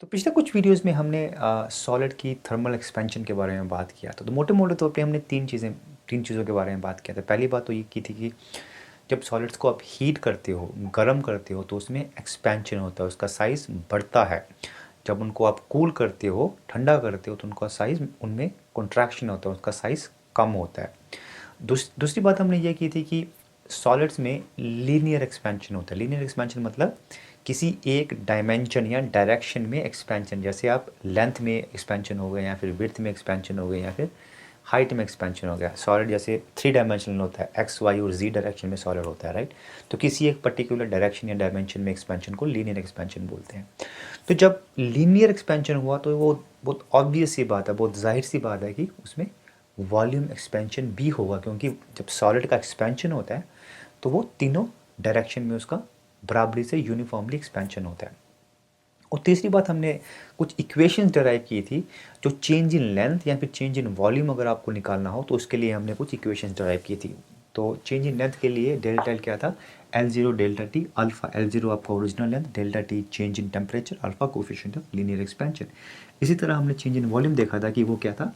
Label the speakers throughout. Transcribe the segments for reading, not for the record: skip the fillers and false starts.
Speaker 1: तो पिछले कुछ वीडियोस में हमने सॉलिड की थर्मल एक्सपेंशन के बारे में बात किया था। तो मोटे मोटे तौर पे हमने तीन चीज़ों के बारे में बात किया था। पहली बात तो ये की थी कि जब सॉलिड्स को आप हीट करते हो, गर्म करते हो, तो उसमें एक्सपेंशन होता है, उसका साइज़ बढ़ता है। जब उनको आप कूल करते हो, ठंडा करते हो, तो उनका साइज़, उनमें कॉन्ट्रैक्शन होता है, उसका साइज़ कम होता है। दूसरी बात हमने ये की थी कि सॉलिड्स में लीनियर एक्सपेंशन होता है। लीनियर एक्सपेंशन मतलब किसी एक डायमेंशन या डायरेक्शन में एक्सपेंशन। जैसे आप लेंथ में एक्सपेंशन हो गया, या फिर विड्थ में एक्सपेंशन हो गया, या फिर हाइट में एक्सपेंशन हो गया। सॉलिड जैसे 3 डायमेंशनल होता है, एक्स वाई और जी डायरेक्शन में सॉलिड होता है, राइट। तो किसी एक पर्टिकुलर डायरेक्शन या डायमेंशन में एक्सपेंशन को लीनियर एक्सपेंशन बोलते हैं। तो जब लीनियर एक्सपेंशन हुआ तो वो बहुत ऑब्वियस सी बात है, बहुत जाहिर सी बात है कि उसमें वॉल्यूम एक्सपेंशन भी होगा, क्योंकि जब सॉलिड का एक्सपेंशन होता है तो वो तीनों डायरेक्शन में उसका बराबरी से यूनिफॉर्मली एक्सपेंशन होता है। और तीसरी बात, हमने कुछ इक्वेशंस डिराइव की थी, जो चेंज इन लेंथ या फिर चेंज इन वॉल्यूम अगर आपको निकालना हो तो उसके लिए हमने कुछ इक्वेशंस डिराइव की थी। तो चेंज इन लेंथ के लिए डेल्टा एल क्या था, L0 delta T alpha. L0 आपका original length, delta T change in temperature, alpha coefficient of linear expansion. इसी तरह हमने चेंज इन वॉल्यूम देखा था कि वो क्या था,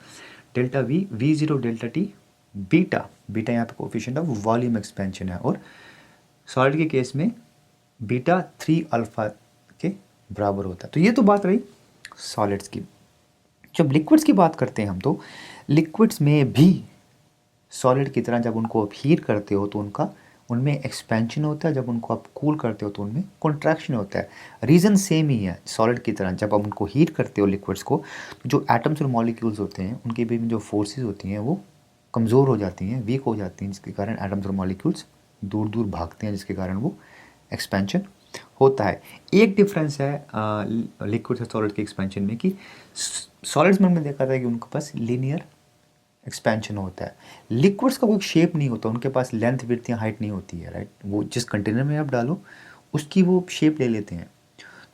Speaker 1: delta we, V0 delta T beta. Beta यहाँ पे कोफिशिएंट ऑफ वॉल्यूम एक्सपेंशन है, और सॉलिड के केस में बीटा 3 अल्फा के बराबर होता है। तो ये तो बात रही सॉलिड्स की। जब लिक्विड्स की बात करते हैं हम, तो लिक्विड्स में भी सॉलिड की तरह जब उनको आप हीट करते हो तो उनका उनमें एक्सपेंशन होता है, जब उनको आप कूल करते हो तो उनमें कॉन्ट्रैक्शन होता है। रीज़न सेम ही है सॉलिड की तरह। जब आप उनको हीट करते हो लिक्विड्स को, तो जो एटम्स और मॉलिक्यूल्स होते हैं उनके बीच में जो फोर्सेस होती हैं वो कमज़ोर हो जाती हैं, वीक हो जाती हैं, जिसके कारण एटम्स और मॉलिक्यूल्स दूर दूर भागते हैं, जिसके कारण वो एक्सपेंशन होता है। एक डिफरेंस है लिक्विड और सॉलिड के एक्सपेंशन में कि सॉलिड्स में हमने देखा था कि उनके पास लीनियर एक्सपेंशन होता है। लिक्विड्स का कोई शेप नहीं होता, उनके पास लेंथ, विड्थ या हाइट नहीं होती है, राइट। वो जिस कंटेनर में आप डालो उसकी वो शेप ले लेते हैं।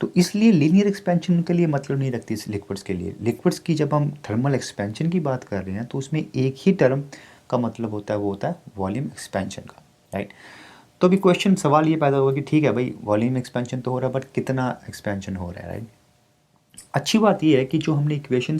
Speaker 1: तो इसलिए लीनियर एक्सपेंशन उनके लिए मतलब नहीं रखती इस लिक्विड्स के लिए। लिक्विड्स की जब हम थर्मल एक्सपेंशन की बात कर रहे हैं तो उसमें एक ही टर्म का मतलब होता है, वो होता है वॉल्यूम एक्सपेंशन का, राइट। तो अभी क्वेश्चन, सवाल ये पैदा होगा कि ठीक है भाई, वॉल्यूम एक्सपेंशन तो हो रहा है, बट कितना एक्सपेंशन हो रहा है, राइट। अच्छी बात ये है कि जो हमने इक्वेशन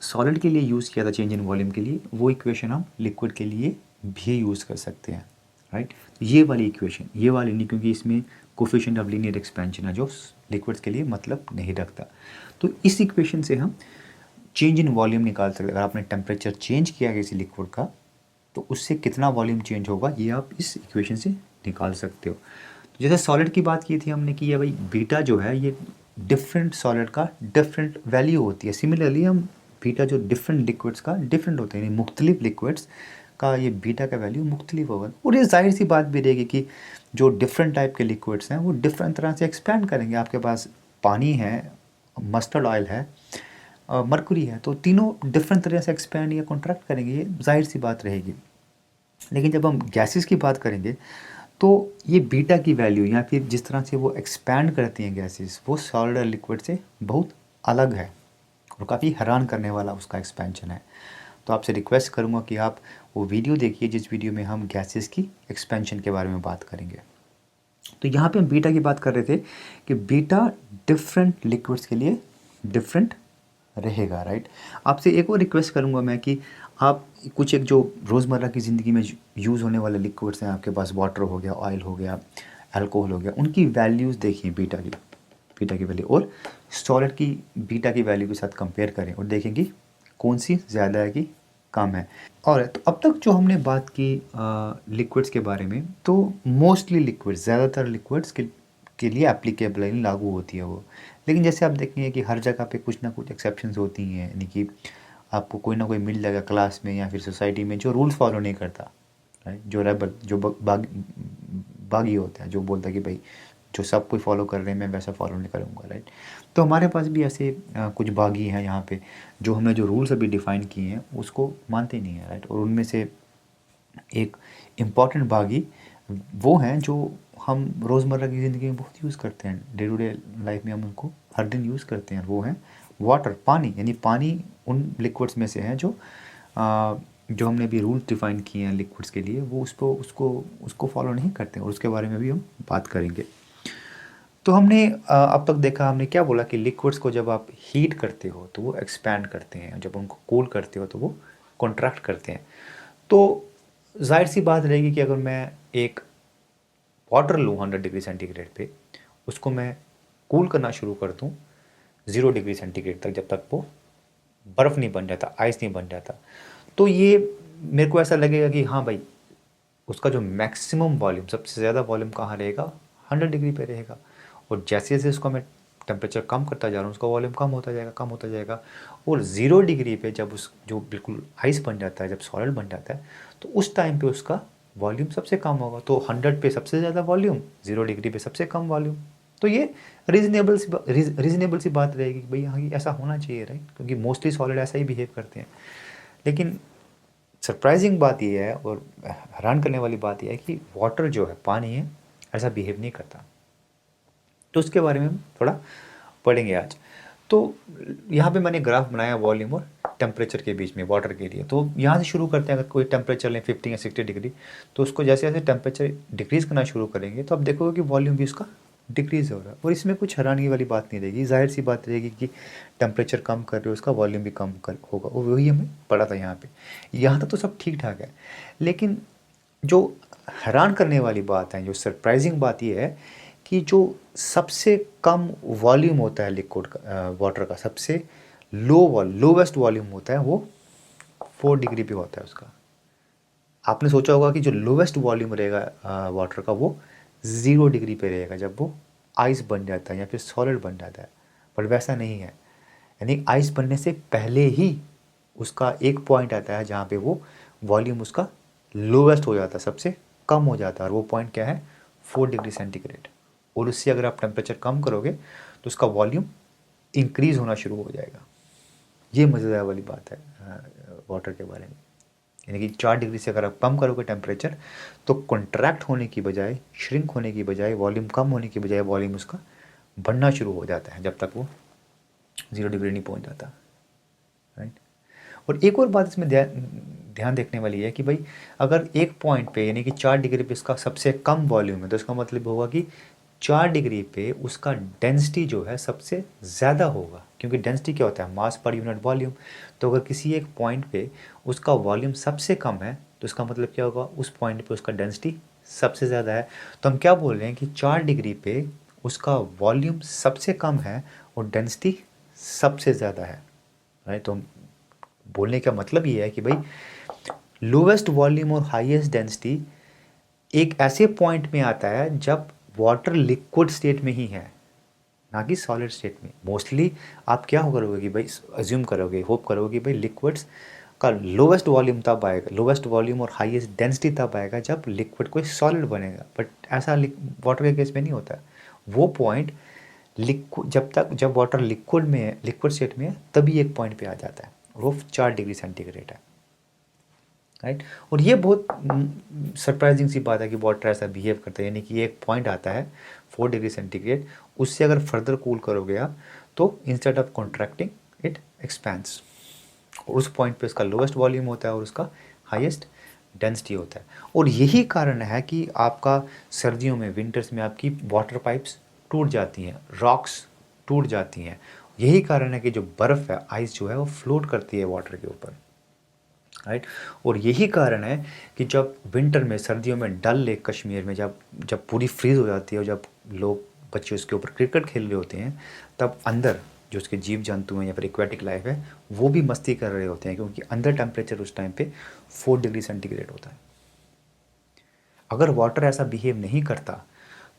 Speaker 1: सॉलिड के लिए यूज़ किया था चेंज इन वॉल्यूम के लिए, वो इक्वेशन हम लिक्विड के लिए भी यूज़ कर सकते हैं, राइट। ये वाली इक्वेशन, ये वाली नहीं, क्योंकि इसमें कोफिशिएंट ऑफ लीनियर एक्सपेंशन है जो लिक्विड्स के लिए मतलब नहीं रखता। तो इस इक्वेशन से हम चेंज इन वॉल्यूम निकाल सकते हैं। अगर आपने टेम्परेचर चेंज किया किसी लिक्विड का, तो उससे कितना वॉल्यूम चेंज होगा ये आप इस इक्वेशन से निकाल सकते हो। जैसे सॉलिड की बात की थी हमने कि ये भाई बीटा जो है ये डिफरेंट सॉलिड का डिफरेंट वैल्यू होती है। सिमिलरली हम बीटा जो डिफरेंट लिक्विड्स का डिफरेंट होते हैं, यानी मुख्तलिफ लिक्विड्स का ये बीटा का वैल्यू मुख्तलिफ होगा। और ये जाहिर सी बात भी रहेगी कि जो डिफरेंट टाइप के लिक्विड्स हैं वो डिफरेंट तरह से एक्सपैंड करेंगे। आपके पास पानी है, मस्टर्ड ऑयल है, मरकुरी है, तो तीनों डिफरेंट तरह से एक्सपैंड या कॉन्ट्रैक्ट करेंगे, ये जाहिर सी बात रहेगी। लेकिन जब हम गैसेस की बात करेंगे तो ये बीटा की वैल्यू या फिर जिस तरह से वो एक्सपैंड करती हैं गैसेस, वो सॉलिड और लिक्विड से बहुत अलग है, और काफ़ी हैरान करने वाला उसका एक्सपेंशन है। तो आपसे रिक्वेस्ट करूँगा कि आप वो वीडियो देखिए जिस वीडियो में हम गैसेस की एक्सपेंशन के बारे में बात करेंगे। तो यहाँ पे हम बीटा की बात कर रहे थे कि बीटा डिफरेंट लिक्विड्स के लिए डिफरेंट रहेगा, राइट। आपसे एक और रिक्वेस्ट करूँगा मैं कि आप कुछ एक जो रोज़मर्रा की ज़िंदगी में यूज़ होने वाले लिक्विड्स हैं, आपके पास वाटर हो गया, ऑयल हो गया, अल्कोहल हो गया, उनकी वैल्यूज़ देखिए, बीटा की वैल्यू और सॉलिड की बीटा की वैल्यू के साथ कंपेयर करें और देखें कि कौन सी ज़्यादा है कि कम है। और तो अब तक जो हमने बात की लिक्विड्स के बारे में, तो मोस्टली लिक्विड्स, ज़्यादातर लिक्विड्स के लिए एप्लीकेबल है, लागू होती है वो। लेकिन जैसे आप देखेंगे कि हर जगह पे कुछ ना कुछ एक्सेप्शंस होती हैं, यानी कि आपको कोई ना कोई मिल जाएगा क्लास में या फिर सोसाइटी में जो रूल्स फॉलो नहीं करता, राइट। जो रेबल, जो बागी होता है, जो बोलता है कि भाई जो सब कोई फॉलो कर रहे हैं मैं वैसा फॉलो नहीं करूँगा, राइट। तो हमारे पास भी ऐसे कुछ बागी हैं यहाँ पे, जो हमने जो रूल्स अभी डिफ़ाइन किए हैं उसको मानते नहीं हैं, राइट। और उनमें से एक इम्पॉर्टेंट बागी वो हैं जो हम रोज़मर्रा की ज़िंदगी में बहुत यूज़ करते हैं, डे टू डे लाइफ में हम उनको हर दिन यूज़ करते हैं। वो हैं वाटर, पानी। यानी पानी उन लिक्विड्स में से है जो हमने अभी रूल डिफ़ाइन किए हैं लिक्विड्स के लिए, वो उसको उसको उसको फॉलो नहीं करते हैं, और उसके बारे में भी हम बात करेंगे। तो हमने अब तक देखा, हमने क्या बोला कि लिक्विड्स को जब आप हीट करते हो तो वो एक्सपैंड करते हैं, जब उनको कूल करते हो तो वो कॉन्ट्रैक्ट करते हैं। तो जाहिर सी बात रहेगी कि अगर मैं एक वाटर लूँ 100 डिग्री सेंटीग्रेड पे, उसको मैं कूल करना शुरू कर दूँ 0 डिग्री सेंटीग्रेड तक, जब तक वो बर्फ़ नहीं बन जाता, आइस नहीं बन जाता, तो ये मेरे को ऐसा लगेगा कि हाँ भाई, उसका जो मैक्सिमम वॉल्यूम, सबसे ज़्यादा वॉल्यूम कहाँ रहेगा, 100 डिग्री पे रहेगा। और जैसे जैसे उसको मैं टेम्परेचर कम करता जा रहा हूँ, उसका वॉल्यूम कम होता जाएगा, कम होता जाएगा। और 0 डिग्री पे जब उस जो बिल्कुल आइस बन जाता है, जब सॉलिड बन जाता है, तो उस टाइम पे उसका वॉल्यूम सबसे कम होगा। तो 100 पे सबसे ज़्यादा वॉल्यूम, 0 डिग्री पे सबसे कम वॉल्यूम। तो ये रीजनेबल सी बात रहेगी कि भाई हाँ, ये ऐसा होना चाहिए, राइट, क्योंकि मोस्टली सॉलिड ऐसा ही बिहेव करते हैं। लेकिन सरप्राइजिंग बात यह है और हैरान करने वाली बात यह है कि वाटर जो है, पानी है, ऐसा बिहेव नहीं करता। तो उसके बारे में हम थोड़ा पढ़ेंगे आज। तो यहाँ पे मैंने ग्राफ बनाया वॉल्यूम और टेम्परेचर के बीच में वाटर के लिए। तो यहाँ से शुरू करते हैं। अगर कोई टेम्परेचर लें 50 या 60 डिग्री, तो उसको जैसे जैसे टेम्परेचर डिक्रीज़ करना शुरू करेंगे तो आप देखोगे कि वॉल्यूम भी उसका डिक्रीज़ हो रहा है। और इसमें कुछ हैरानी वाली बात नहीं रहेगी, जाहिर सी बात रहेगी कि टेम्परेचर कम कर रहे हो, उसका वॉल्यूम भी कम कर होगा। और वही हमें पड़ा था यहाँ पे। यहाँ तक तो सब ठीक ठाक है, लेकिन जो हैरान करने वाली बात है, जो सरप्राइजिंग बात ये है कि जो सबसे कम वॉल्यूम होता है लिक्विड का, वाटर का सबसे लोवेस्ट वॉल्यूम होता है, वो 4 डिग्री पे होता है उसका। आपने सोचा होगा कि जो लोवेस्ट वॉल्यूम रहेगा वाटर का, वो 0 डिग्री पे रहेगा जब वो आइस बन जाता है या फिर सॉलिड बन जाता है। पर वैसा नहीं है, यानी आइस बनने से पहले ही उसका एक पॉइंट आता है जहाँ पे वो वॉल्यूम उसका लोवेस्ट हो जाता है, सबसे कम हो जाता है। और वो पॉइंट क्या है, 4 डिग्री सेंटीग्रेड। और उससे अगर आप टेम्परेचर कम करोगे तो उसका वॉल्यूम इंक्रीज़ होना शुरू हो जाएगा। ये मज़ेदार वाली बात है वाटर के बारे में। यानी कि 4 डिग्री से अगर आप कम करोगे टेम्परेचर, तो कॉन्ट्रैक्ट होने की बजाय, श्रिंक होने की बजाय, वॉल्यूम कम होने की बजाय वॉल्यूम उसका बढ़ना शुरू हो जाता है, जब तक वो 0 डिग्री नहीं पहुंच जाता, राइट। और एक और बात इसमें ध्यान देखने वाली है कि भाई अगर एक पॉइंट पे, यानी कि 4 डिग्री पे इसका सबसे कम वॉल्यूम है, तो इसका मतलब होगा कि 4 डिग्री पे उसका डेंसिटी जो है सबसे ज़्यादा होगा। क्योंकि डेंसिटी क्या होता है, मास पर यूनिट वॉल्यूम। तो अगर किसी एक पॉइंट पे उसका वॉल्यूम सबसे कम है, तो इसका मतलब क्या होगा, उस पॉइंट पे उसका डेंसिटी सबसे ज़्यादा है। तो हम क्या बोल रहे हैं कि 4 डिग्री पे उसका वॉल्यूम सबसे कम है और डेंसिटी सबसे ज़्यादा है, राइट। तो बोलने का मतलब ये है कि भाई लोवेस्ट वॉल्यूम और हाईएस्ट डेंसिटी एक ऐसे पॉइंट में आता है जब वाटर लिक्विड स्टेट में ही है, ना कि सॉलिड स्टेट में। मोस्टली आप क्या करोगे कि भाई अज्यूम करोगे, होप करोगे कि भाई लिक्विड्स का लोवेस्ट वॉल्यूम तब आएगा, लोवेस्ट वॉल्यूम और हाईएस्ट डेंसिटी तब आएगा जब लिक्विड कोई सॉलिड बनेगा। बट ऐसा वाटर के केस में नहीं होता। वो पॉइंट लिक्विड जब वाटर लिक्विड में है, लिक्विड स्टेट में है, तभी एक पॉइंट पे आ जाता है, और वो 4 डिग्री सेंटीग्रेड है, राइट। और ये बहुत सरप्राइजिंग सी बात है कि वाटर ऐसा बिहेव करता है। यानी कि एक पॉइंट आता है 4 डिग्री सेंटीग्रेड, उससे अगर फर्दर कूल करोगे आप, तो instead of contracting it expands. और उस पॉइंट पे उसका लोवेस्ट वॉल्यूम होता है और उसका हाईएस्ट डेंसिटी होता है। और यही कारण है कि आपका सर्दियों में, विंटर्स में आपकी वाटर पाइप्स टूट जाती हैं, रॉक्स टूट जाती हैं। यही कारण है कि जो बर्फ़ है, आइस जो है, वो फ्लोट करती है वाटर के ऊपर, राइट। और यही कारण है कि जब विंटर में, सर्दियों में डल लेक कश्मीर में जब जब पूरी फ्रीज़ हो जाती है और जब लोग, बच्चे उसके ऊपर क्रिकेट खेल रहे होते हैं, तब अंदर जो उसके जीव जंतु हैं या फिर एक्वेटिक लाइफ है, वो भी मस्ती कर रहे होते हैं, क्योंकि अंदर टेम्परेचर उस टाइम पे 4 डिग्री सेंटीग्रेड होता है। अगर वाटर ऐसा बिहेव नहीं करता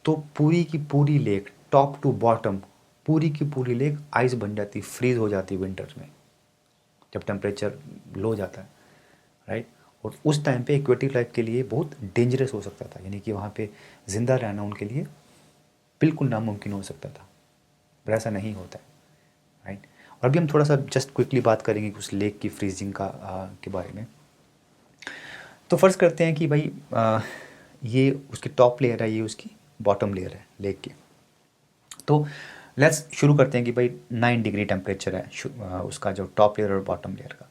Speaker 1: तो पूरी की पूरी लेक, टॉप टू बॉटम, पूरी की पूरी लेक आइस बन जाती, फ्रीज़ हो जाती विंटर्स में जब टेम्परेचर लो जाता है, राइट। और उस टाइम पे एक्वेटिक लाइफ के लिए बहुत डेंजरस हो सकता था, यानी कि वहाँ पे ज़िंदा रहना उनके लिए बिल्कुल नामुमकिन हो सकता था। पर ऐसा नहीं होता है, राइट। और अभी हम थोड़ा सा जस्ट क्विकली बात करेंगे उस लेक की फ्रीजिंग के बारे में। तो फ़र्ज़ करते हैं कि भाई ये उसकी टॉप लेयर है, ये उसकी बॉटम लेयर है लेक की। तो लेट्स शुरू करते हैं कि भाई 9 डिग्री टेम्परेचर है उसका, जो टॉप लेयर और बॉटम लेयर का।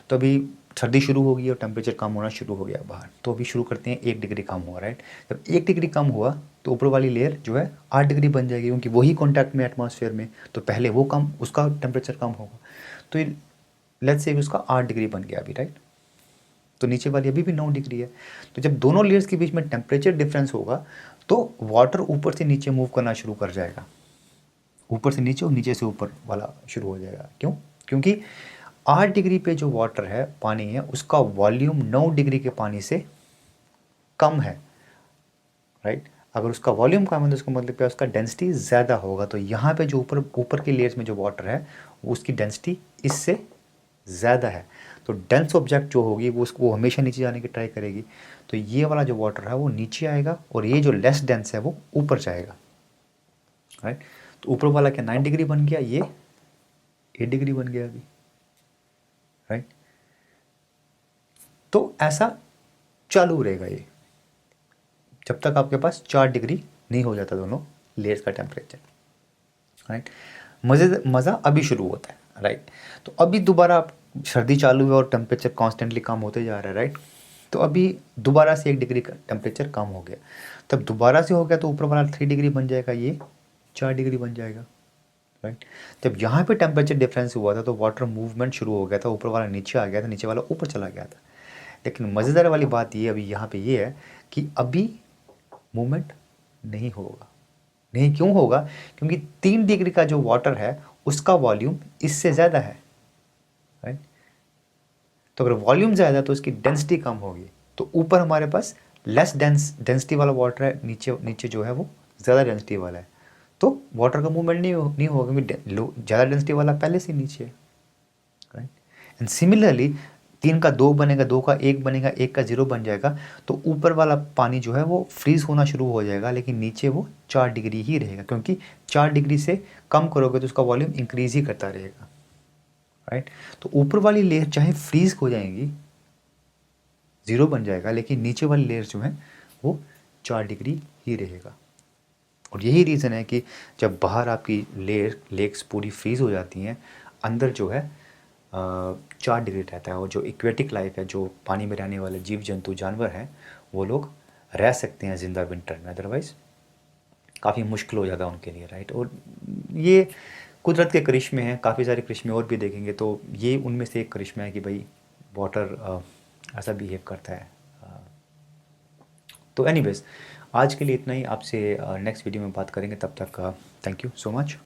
Speaker 1: तो अभी सर्दी शुरू होगी और टेम्परेचर कम होना शुरू हो गया बाहर। तो अभी शुरू करते हैं, 1 डिग्री कम हुआ, राइट। जब 1 डिग्री कम हुआ तो ऊपर वाली लेयर जो है 8 डिग्री बन जाएगी, क्योंकि वही कॉन्टैक्ट में एटमॉस्फेयर में, तो पहले वो कम, उसका टेम्परेचर कम होगा। तो लेट्स से उसका 8 डिग्री बन गया अभी, राइट। तो नीचे वाली अभी भी 9 डिग्री है। तो जब दोनों लेयर्स के बीच में टेम्परेचर डिफरेंस होगा तो वाटर ऊपर से नीचे मूव करना शुरू कर जाएगा, ऊपर से नीचे और नीचे से ऊपर वाला शुरू हो जाएगा। क्यों? क्योंकि 8 डिग्री पे जो वाटर है, पानी है, उसका वॉल्यूम 9 डिग्री के पानी से कम है, राइट। अगर उसका वॉल्यूम कम है तो उसका मतलब क्या, उसका डेंसिटी ज़्यादा होगा। तो यहाँ पे जो ऊपर ऊपर की लेयर्स में जो वाटर है उसकी डेंसिटी इससे ज़्यादा है। तो डेंस ऑब्जेक्ट जो होगी वो हमेशा नीचे जाने की ट्राई करेगी। तो ये वाला जो वाटर है वो नीचे आएगा और ये जो लेस डेंस है वो ऊपर जाएगा, राइट। तो ऊपर वाला क्या 9 डिग्री बन गया, ये 8 डिग्री बन गया अभी, राइट। तो ऐसा चालू रहेगा ये जब तक आपके पास 4 डिग्री नहीं हो जाता दोनों लेयर्स का टेम्परेचर, राइट। मज़ा अभी शुरू होता है, राइट। तो अभी दोबारा सर्दी चालू है और टेम्परेचर कॉन्स्टेंटली कम होते जा रहा है, राइट। तो अभी दोबारा से 1 डिग्री का टेम्परेचर कम हो गया, तब दोबारा से हो गया तो ऊपर वाला 3 डिग्री बन जाएगा, ये 4 डिग्री बन जाएगा, राइट। जब यहाँ पे टेम्परेचर डिफरेंस हुआ था तो वाटर मूवमेंट शुरू हो गया था, ऊपर वाला नीचे आ गया था, नीचे वाला ऊपर चला गया था। लेकिन मज़ेदार वाली बात ये अभी यहाँ पे ये है कि अभी मूवमेंट नहीं होगा। नहीं क्यों होगा? क्योंकि 3 डिग्री का जो वाटर है उसका वॉल्यूम इससे ज़्यादा है, राइट। तो अगर वॉल्यूम ज़्यादा है तो उसकी डेंसिटी कम होगी। तो ऊपर हमारे पास लेस डेंसिटी वाला वाटर है, नीचे नीचे जो है वो ज़्यादा डेंसिटी वाला है। तो वाटर का मूवमेंट नहीं होगा, क्योंकि ज़्यादा डेंसिटी वाला पहले से नीचे है, राइट। एंड सिमिलरली 3 का 2 बनेगा, 2 का 1 बनेगा, 1 का 0 बन जाएगा। तो ऊपर वाला पानी जो है वो फ्रीज़ होना शुरू हो जाएगा, लेकिन नीचे वो 4 डिग्री ही रहेगा, क्योंकि 4 डिग्री से कम करोगे तो उसका वॉल्यूम इंक्रीज़ ही करता रहेगा, राइट। तो ऊपर वाली लेयर चाहे फ्रीज़ हो जाएंगी, 0 बन जाएगा, लेकिन नीचे वाली लेयर जो है वो 4 डिग्री ही रहेगा। और यही रीज़न है कि जब बाहर आपकी लेक्स पूरी फ्रीज़ हो जाती हैं, अंदर जो है 4 डिग्री रहता है। और जो एक्वेटिक लाइफ है, जो पानी में रहने वाले जीव जंतु जानवर हैं, वो लोग रह सकते हैं ज़िंदा विंटर में, अदरवाइज़ काफ़ी मुश्किल हो जाता है उनके लिए, राइट। और ये कुदरत के करिश्मे हैं, काफ़ी सारे करिश्मे और भी देखेंगे, तो ये उनमें से एक करिश्मा है कि भाई वाटर ऐसा बिहेव करता है। तो एनीवेज़ आज के लिए इतना ही, आपसे नेक्स्ट वीडियो में बात करेंगे, तब तक थैंक यू सो मच।